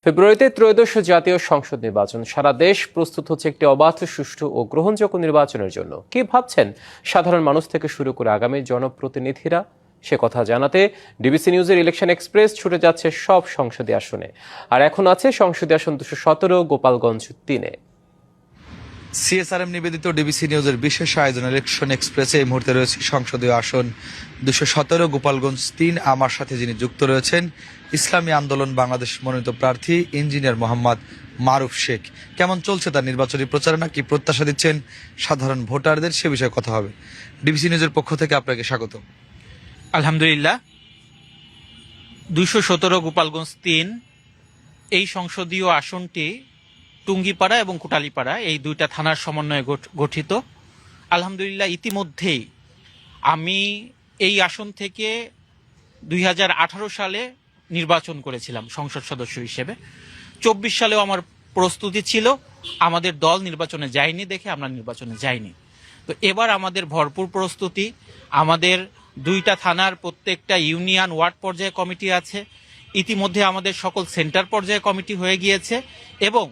ফেব্রুয়ারিতে ত্রয়োদশ জাতীয় সংসদ নির্বাচন। সারা দেশ প্রস্তুত হচ্ছে একটি অবাধ, সুষ্ঠু ও গ্রহণযোগ্য নির্বাচনের জন্য। কি ভাবছেন সাধারণ মানুষ থেকে শুরু করে আগামী জনপ্রতিনিধিরা? সে কথা জানাতে ডিবিসি নিউজের ইলেকশন এক্সপ্রেস ছুটে যাচ্ছে সব সংসদীয় আসনে। আর এখন আছে সংসদীয় আসন 217, গোপালগঞ্জ 3-এ। সিএসআরএম নিবেদিত ডিবিসি নিউজের বিশেষ আয়োজন ইলেকশন এক্সপ্রেসে এই মুহূর্তে রয়েছে সংসদীয় আসন 217, গোপালগঞ্জ 3। আমার সাথে যিনি যুক্ত রয়েছেন, ইসলামী আন্দোলন বাংলাদেশ মনোনীত প্রার্থী ইঞ্জিনিয়ার মোহাম্মদ মারুফ শেখ। কেমন চলছে তার নির্বাচনী প্রচারণা, কি প্রত্যাশা দিচ্ছেন সাধারণ ভোটারদের, সে বিষয়ে কথা হবে। ডিবিসি নিউজের পক্ষ থেকে আপনাকে স্বাগত। আলহামদুলিল্লাহ। 217 গোপালগঞ্জ 3 এই সংসদীয় আসনটি টুঙ্গিপাড়া এবং কোটালীপাড়া এই দুইটা থানার সমন্বয়ে গঠিত। আলহামদুলিল্লাহ, ইতিমধ্যেই আমি এই আসন থেকে 2018 সালে নির্বাচন করেছিলাম সংসদ সদস্য হিসেবে। 24 সালেও আমার প্রস্তুতি ছিল, আমাদের দল নির্বাচনে যায়নি দেখে আমরা নির্বাচনে যাইনি। তো এবার আমাদের ভরপুর প্রস্তুতি। আমাদের দুইটা থানার প্রত্যেকটা ইউনিয়ন ওয়ার্ড পর্যায়ে কমিটি আছে। ইতিমধ্যে আমাদের সকল সেন্টার পর্যায়ে কমিটি হয়ে গিয়েছে এবং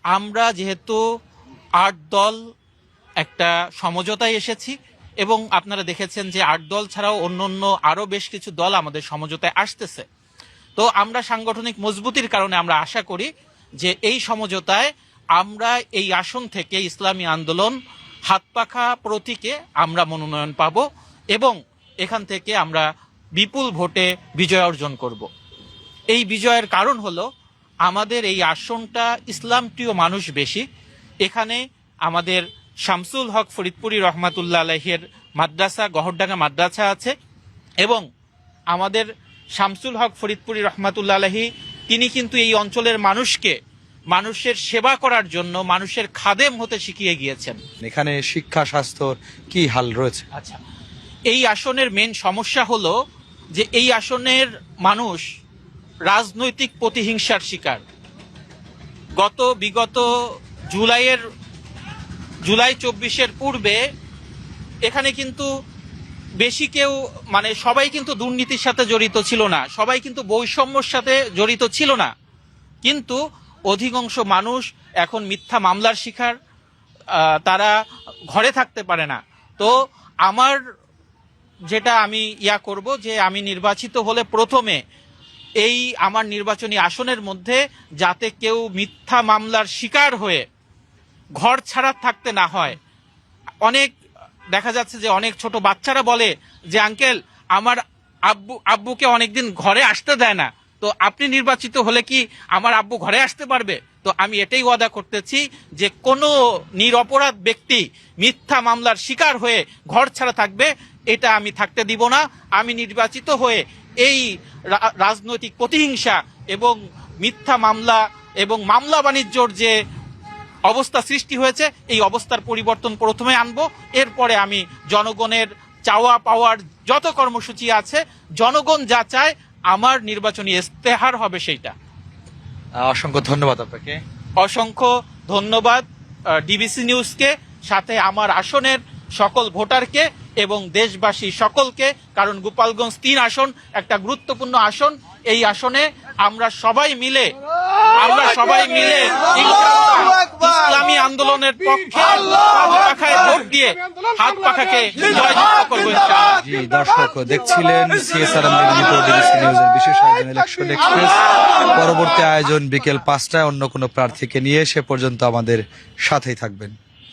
আমরা যেহেতু 8 দল একটা সমঝোতায় এসেছি এবং আপনারা দেখেছেন যে 8 দল ছাড়াও অন্য আরও বেশ কিছু দল আমাদের সমঝোতায় আসতেছে। তো আমরা সাংগঠনিক মজবুতির কারণে আমরা আশা করি যে এই সমঝোতায় আমরা এই আসন থেকে ইসলামী আন্দোলন হাতপাখা প্রতীকে আমরা মনোনয়ন পাব এবং এখান থেকে আমরা বিপুল ভোটে বিজয় অর্জন করব। এই বিজয়ের কারণ হলো আমাদের এই আসনটা ইসলাম প্রিয় মানুষ বেশি। এখানে আমাদের শামসুল হক ফরিদপুরি রহমাতুল্লাহ আলাইহির মাদ্রাসা, গহরডাঙ্গা মাদ্রাসা আছে এবং আমাদের শামসুল হক ফরিদপুরি রহমাতুল্লাহ আলাইহি তিনি কিন্তু এই অঞ্চলের মানুষকে মানুষের সেবা করার জন্য মানুষের খাদেম হতে শিখিয়ে গিয়েছেন। এখানে শিক্ষা, স্বাস্থ্য কি হাল রয়েছে? আচ্ছা, এই আসনের মেন সমস্যা হলো যে এই আসনের মানুষ রাজনৈতিক প্রতিহিংসার শিকার। বিগত জুলাই 24-এর পূর্বে এখানে কিন্তু বেশি কেউ সবাই কিন্তু দুর্নীতির সাথে জড়িত ছিল না, সবাই কিন্তু বৈষম্যর সাথে জড়িত ছিল না, কিন্তু অধিকাংশ মানুষ এখন মিথ্যা মামলার শিকার, তারা ঘরে থাকতে পারে না। তো আমার যেটা আমি করব যে আমি নির্বাচিত হলে প্রথমে এই আমার নির্বাচনী আসনের মধ্যে যাতে কেউ মিথ্যা মামলার শিকার হয়ে ঘর ছাড়া থাকতে না হয়। অনেক দেখা যাচ্ছে যে অনেক ছোট বাচ্চারা বলে যে আঙ্কেল আমার আব্বুকে অনেকদিন ঘরে আসতে দেয় না, তো আপনি নির্বাচিত হলে কি আমার আব্বু ঘরে আসতে পারবে? তো আমি এটাই ওয়াদা করতেছি যে কোনো নিরপরাধ ব্যক্তি মিথ্যা মামলার শিকার হয়ে ঘর ছাড়া থাকবে, এটা আমি থাকতে দিব না। আমি নির্বাচিত হয়ে এই রাজনৈতিক প্রতিহিংসা এবং মিথ্যা মামলা এবং মামলা বাণিজ্যর যে অবস্থা সৃষ্টি হয়েছে, এই অবস্থার পরিবর্তন প্রথমে আনবো। এরপরে আমি জনগণের চাওয়া পাওয়ার যত কর্মসূচি আছে, জনগণ যা চায় আমার নির্বাচনী ইস্তেহার হবে সেইটা। অসংখ্য ধন্যবাদ আপনাকে। অসংখ্য ধন্যবাদ ডিবিসি নিউজকে, সাথে আমার আসনের সকল ভোটারকে এবং দেশবাসী সকলকে। কারণ গোপালগঞ্জ 3 আসন একটা গুরুত্বপূর্ণ আসন। এই আসনে আমরা সবাই মিলে ইসলামী আন্দোলনের পক্ষে ভোট দিয়ে হাত পাখাকে জয়যুক্ত করব ইনশাআল্লাহ। জি দর্শক, দেখছিলেন সিএসআরএম নিবেদিত ডিবিসি নিউজের বিশেষ আয়োজন ইলেকশন এক্সপ্রেস। পরবর্তী আয়োজন বিকেল 5টায় অন্য কোনো প্রার্থীকে নিয়ে। সে পর্যন্ত আমাদের সাথেই থাকবেন।